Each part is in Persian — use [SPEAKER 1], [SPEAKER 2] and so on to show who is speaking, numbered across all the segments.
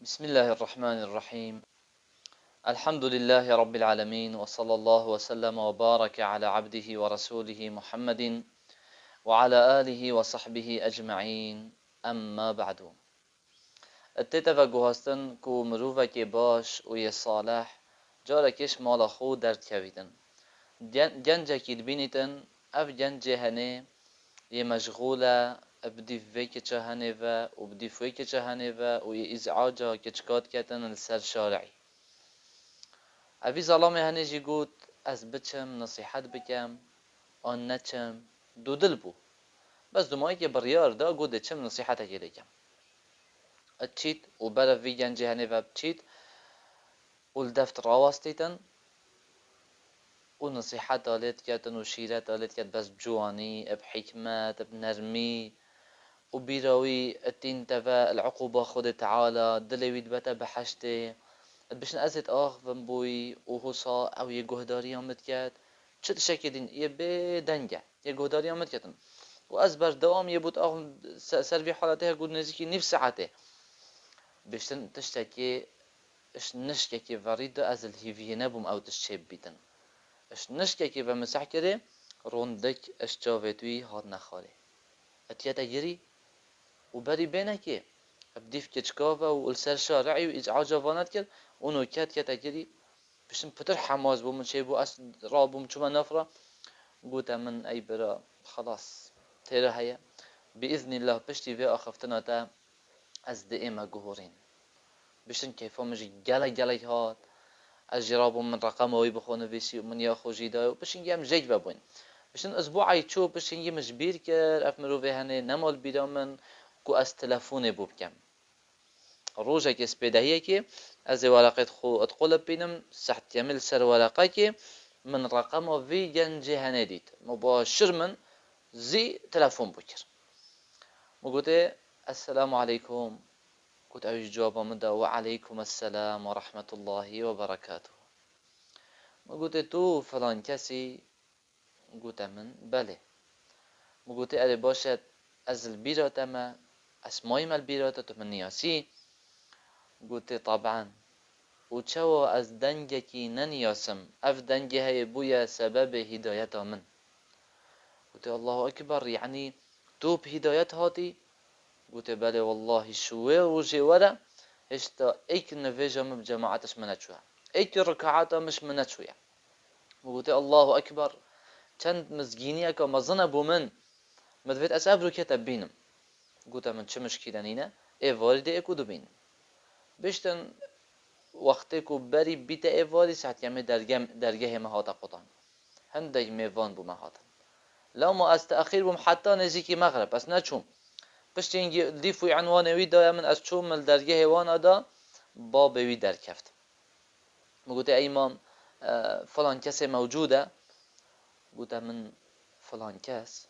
[SPEAKER 1] بسم الله الرحمن الرحيم. الحمد لله رب العالمين، وصلى الله وسلم وبارك على عبده ورسوله محمد وعلى آله وصحبه أجمعين. أما بعد. اتفاق هستن کو مروفه که باش و یه صالح جارکش مال خود درد کویدن جنجه که بینیتن اف جنجه هنه یه مشغوله بدی فيك چهنه و بدی فيك چهنه و یه ازعاجه که چکات کتن السر شارعی اوی ظلام هنه جی گوت از بچم نصیحت بکم آن نچم دو دل بو بس دمایی که بریار دا گوده چم نصیحت اگه لکم اتشيت و برا في جنجه هنه و بچيت و الدفت راواستيتن و نصیحت دالت کتن و شیرت دالت کت بس بجواني بحكمت بنرمي و بیراوی التين تفا العقوبة خود تعالى دلويد بتا بحشته بشن ازت بوی و حسا او یه گهداری آمد کرد چه شکلین یه بدنگه یه گهداری آمد کردن و از بر دوام یه بود سر في حالته قد نزيكي نيف ساعته بشتن تشتكي اش نشكي فريد از الهيفيه نبوم او تشيب بيتن اش نشكي ومسح كده روندك اش جاوتوي هاد نخاله اتياتا يري وبري بينك بديف كتشكافا والسر شارعي وازعاج جوانات كده اونو كات يري بشن پتر حماس بوم چه بو اس را بوم چما نفرا قوتا من اي برا خلاص تيرا هيا باذن الله بشتي في اخفتنا تا از دائما جهورين بشن كيفو مجي جلا هات از جرابو من رقموي بخونه فيسي ومن ياخو جيدا بشن يام جيج بابوين بشن اسبوعي تشو بشن يمش بير كر افمرو في هنه نمال بيدا من كو از تلفون بو بكم روجا که سپیدهیه که از ورقت خو اتقلب بینم سحت يمل سر ورقه که من رقم في جنجه هندید مباشر من زي تلفون بكر وقلت السلام عليكم قلت اوج جواب مده وعليكم السلام ورحمة الله وبركاته قلت تو فلان كسي قلت من بله قلت اري باشد از البيرات ما اسماي ما البيرات من نياسي قلت طبعا وچو از دنجكي ننياسم اف دنجه هي بويا سبب هداية من قلت الله اكبر يعني تو بهداية هاتي قلت بله والله شوي روجي ورا اشتا ايك نفيجم بجماعتش منتشوها ايك ركعات مش منتشوها وقلت الله اكبر چند مزگینی که مزنه بو من مدفت اساب رو كتب بينم قلت من چه مشكلة نينا اي والده اكو دو بين بشتن وقتی کو بری بیت ایواری ساعت یمه درگه مهات قطان هندی میوان بو مهات لو ما از تأخیر بوم حتی نزیکی مغرب بس نچوم پشت اینگی دیفوی عنوان وی دایا من از چوم مل درگه وان ادا باب وی در کفت مگوته ایمام فلان کسی موجوده گوته من فلان کس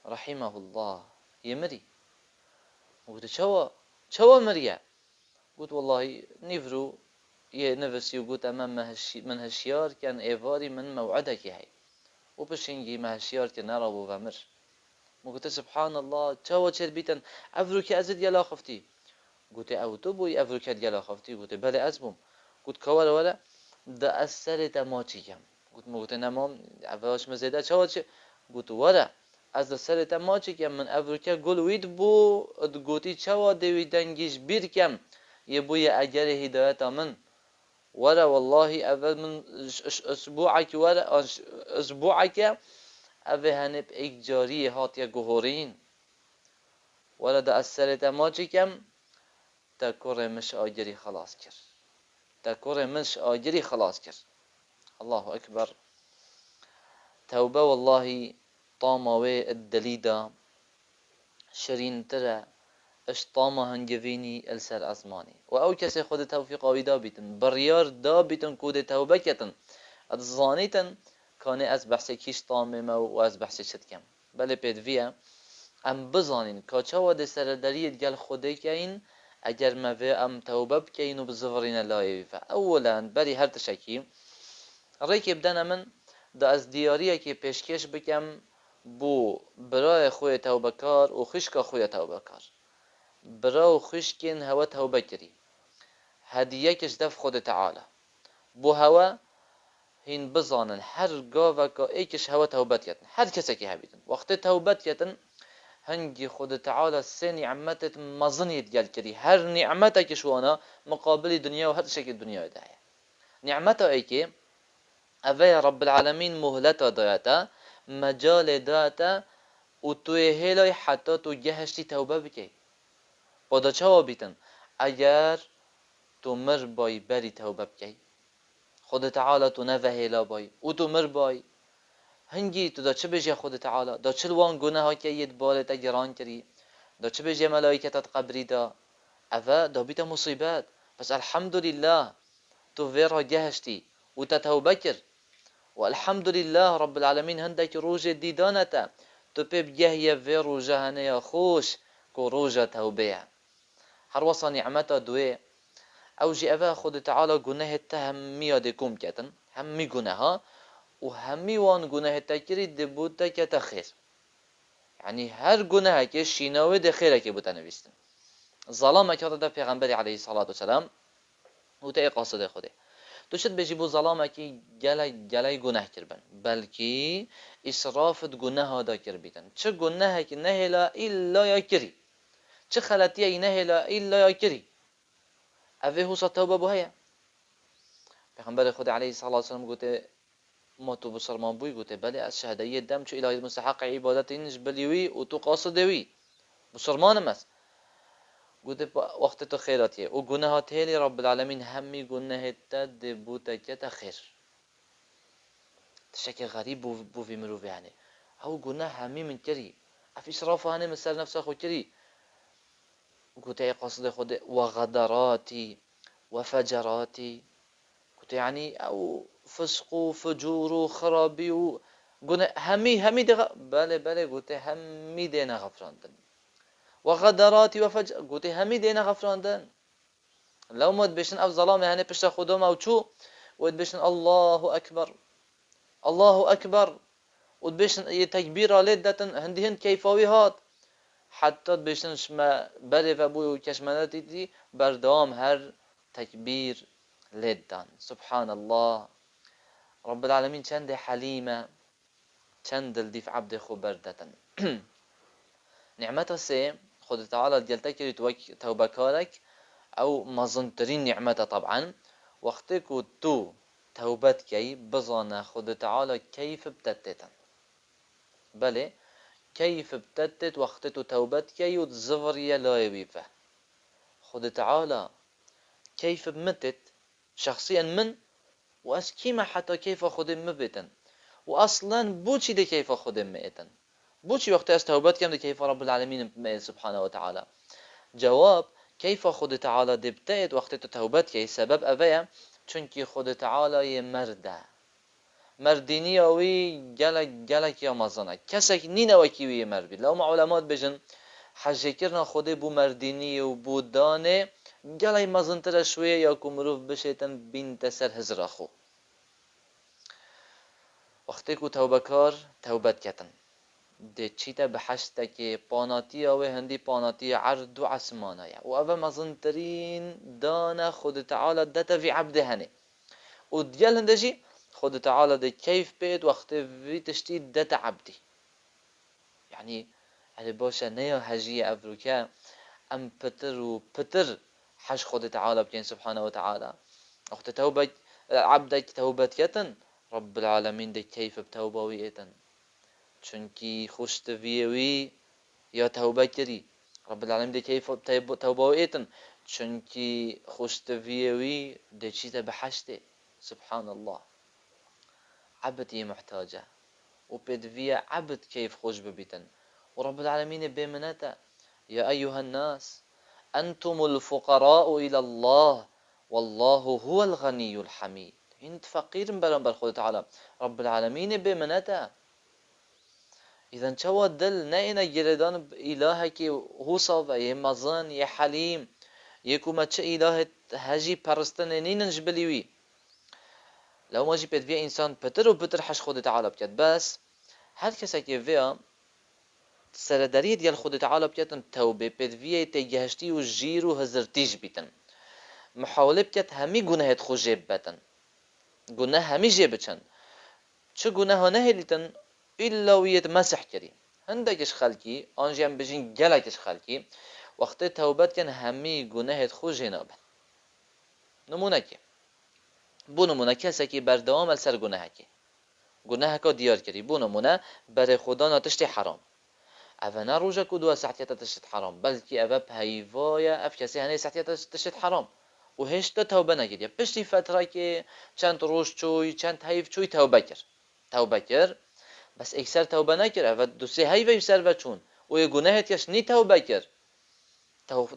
[SPEAKER 1] رحمه الله يمري قلت شو مريا قلت والله نفرو نفسي وقلت امام من هشيار كان ايفاري من موعدك هي وبشينجي ما هشيار كان ابو غمر قلت سبحان الله شو بيتن افرو كازد يلا خفتي قلت او تبوي افرو كاد يلا خفتي قلت بلا ازبم قلت كوال ولا ده اثرت ما چيكم قلت نمام عواش مزيدا شو قلت ولا از سرت ما چيكم من افرو كا قول ويد بو قلتي شو دوي دنگيش بير كم يبوي اجر هداية من ولا والله اول من اسبوعك ولا اسبوعك اوه هنب ایک جاری هات یا گهورین ولا دا اثرت ما چکم تا کور مش آجری خلاص کر تا کور مش آجری خلاص کر الله اکبر توبه والله طاموه الدلیدا شرین ترى اش طامه هنجفيني السر ازماني و او کسی خود توفیق آوی دا بیتن بریار دا بیتن کود توبه کتن ادزانیتن كان از بحث کیش طامه ما و از بحث شد کم بله پیدویه ام بزانین که چه واد سرداریت گل خوده که این اگر ما في ام توبه بکین و بزفرین لایوی اولا بری هر تشکی ریک بدن من دا از دیاریه که پیشکش بکم بو برای خوی توبه کار و خشک خوی توبه کار برای خشکین هوا توبه کری هدیه کش دف خود تعالی بو هوا هین بزانن هر گاو که ایکش هوا توبت کردن هر کسی که هبیدن وقت توبت کردن هنگی خود تعالی سه نعمت مزنید گل کری هر نعمت که شوانا مقابل دنیا و هر شکل دنیا ده نعمت ای که اوه رب العالمین مهلت داتا مجال داتا و توی هلای حتی تو جهشتی توبه بکی بادا چه بیتن اگر تو مر بای بری توبه بکی خود تعالی تو نوه هلا بای و تو مر بای هنگی تو دا چه بجی خود تعالی دا چه وان گناه که ید بالت گران کری دا چه بجی ملائکتت قبری دا اوه دا بیت مصیبت بس الحمدلله تو ویرا جهشتی و تتوبه کر والحمدلله رب العالمین هندک روز دیدانتا تو پیب جهی وی روزه هنه خوش کو روزه توبه هر وصا نعمتا دوی او جی اوه خود تعالی گناه تا همی یادکم کتن همی گناه و همی وان گناه تا کری دبوتا کتا خیر یعنی هر گناه که شیناوه ده خیره که بوتا نویستن ظلام که دا پیغمبر علیه الصلاة والسلام و تا قاصد خوده تو شد بجی بو ظلامه که گلای گناه کربن بلکی اسرافت گناه دا کر بیتن چه گناه که نهلا ایلا یا کری چه خلطیه نهلا ایلا یا کری اوه حوصا توبه بو هیا پیغمبر خود علیه الصلاة والسلام گوته ما تو بسرمان بوی گوته بله از شهدهی دم چو الهی مستحق عبادت اینش بلیوی و تو قاصدوی بسرمانم است گوته وقت تو خیراتیه و گناهات هلی رب العالمین همی گناه تد بوتا کتا خیر تشکل غریب بو في مروفي هنه او گناه همی من کری اف اسراف هنه مثل نفسه خود کری گوته قصد خود و غدراتی و فجراتی گوته یعنی او فسق و فجور و خرابی و گناه همی ده بله گوته همی ده نغفراندن و غدراتی و فجر گوته همی ده نغفراندن لو مد بشن اف ظلام هنه پشت خودم او چو ود بشن الله اکبر الله اکبر ود بشن تکبیر آلید داتن هندی هند کیفاوی هات حتی بشن شما بله و بوی و کشمناتی دی بردام هر تکبیر لید دان سبحان الله رب العالمین چند حلیمه چند دلدیف عبد خوب بردتن نعمت سه خود تعالی جلتا کری توبه کارک او مزنترین نعمت طبعا وقتی که تو توبت کی بزانه خود تعالی کیف بتتتن بله کیف بتتت وقتی تو توبت کی و زفری لایوی فه خود تعالی کیف بمتت شخصيا من واسكيما حتى كيف خود مبتن واصلا بوچی ده کیف خود مئتن بوچی وقتی از توبت کم ده کیف رب العالمین مئت سبحانه وتعالى جواب کیف خود تعالی دبتت وقتی تو توبت کی سبب اوه چونکی خود تعالی مرده مردینی اوی گلک یا مزانه کسک نین اوی کیوی مرد لو ما علمات بجن حجه کرنا خود بو مردینی و بو دانه گلای مزنتر شویه یا کمروف بشیتن بین تسر هزر خو وقتی که توبه کار توبت کتن ده چیتا بحشتا که پاناتی اوه هندی پاناتی عرض و عسمانه و اوه مزنترین دانه خود تعالی دتا في عبده هنه و دیل هندجی خود تعالی ده کیف بید وقتی في تشتید دتا عبدی يعني هل باشا نيا هجية أبروكا أم بتر حش خود تعالى بكين سبحانه وتعالى وقت توبة عبدك توبت يتن رب العالمين دي كيف بتوبة ويتن چونكي خوش تفيوي يا توبة كري رب العالمين دي كيف توبة ويتن چونكي خوش تفيوي دي چيتا بحشته سبحان الله عبدي محتاجة وبدفيا عبد كيف خوش ببيتن ورب العالمين بمنتا يا أيها الناس أنتم الفقراء إلى الله والله هو الغني الحميد انت فقير برنبر خود تعالى رب العالمين بمنتا إذا شو دل نينا جردان إلهك هو صوفا يمزان يحليم يكو ما تش إله هجي پرستن نين جبليوي لو ما جي بيدفيا إنسان بتر و بتر حش خود تعالى بكت بس هر کسی که ویا سرداری دیال خود تعالی بیتن توبه پدویه تجهشتی و جیر و هزرتیج بیتن محاوله بکت همی گناهت خو جیب بتن گناه همی جیب چند چه گناه نه هلیتن الا ویت مسح کری هندکش خلکی آنجام بجین گلکش خلکی وقت توبت کن همی گناهت خو جناب نمونه که بو نمونه کسی که بردوام سر گناه که گناه که دیار کردی بو نمونه بر خدا ناتشت حرام اوه نه روزه که دو ساعتیت تشت حرام بلکه اوه پیوایه اف کسی هنه ساعتیت تشت حرام و هشتا توبه نکردی پشتی فتره که چند روز چوی چند حیف چوی توبه کرد بس اکثر توبه نکرد اوه دو سه حیف سر و چون و یه گناهت کش نی توبه کرد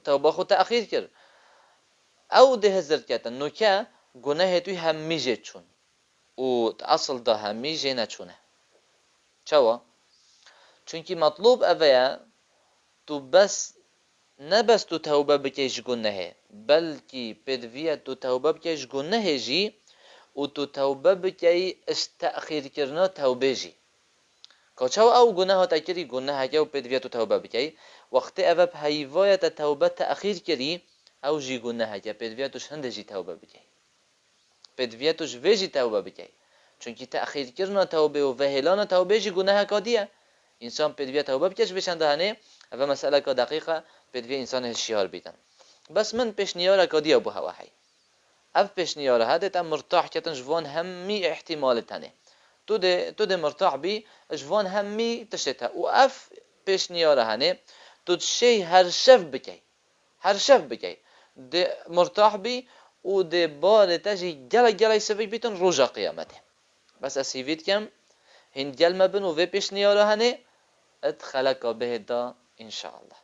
[SPEAKER 1] توبه خود تأخیر کرد او ده هزرد کردن نوکه گناه توی همیشه چون و اصل ده همیشه نچونه چوا؟ چونکی مطلوب اوه تو بس نه بس تو توبه بکیش گناهه بلکی بدویت تو توبه بکیش گناهه جی و تو توبه بکی استأخیر کرنا توبه جی که چو او گناه تا کری گناه که و بدویت تو توبه بکی وقتی اوه بحیوایت توبه تأخیر کری او جی گناه که بدویتوش هنده جی توبه بکی بدویتوش ویجی توبه بکی چونکی تأخیر کرنا توبه و وهلان توبه جی گناه که دیه انسان بدویت توبه بکش بشنده هنه اوه مسئله که دقیقه بدوی انسان هشیار بیدن بس من پیش نیاره که دیه بو هواهی اف پیش نیاره هده تا مرتاح کتن جوان همی احتمال تنه تو ده مرتاح بی جوان همی تشته و اف پیش نیاره هنه تو شی هر شف بکی ده مرتاح بی و ده بار تجی گلای سوی بیتن روژا قیامته بس اسیوید کم هند گل مبن و پیش نیاره هنه ادخلک به دا ان شاء الله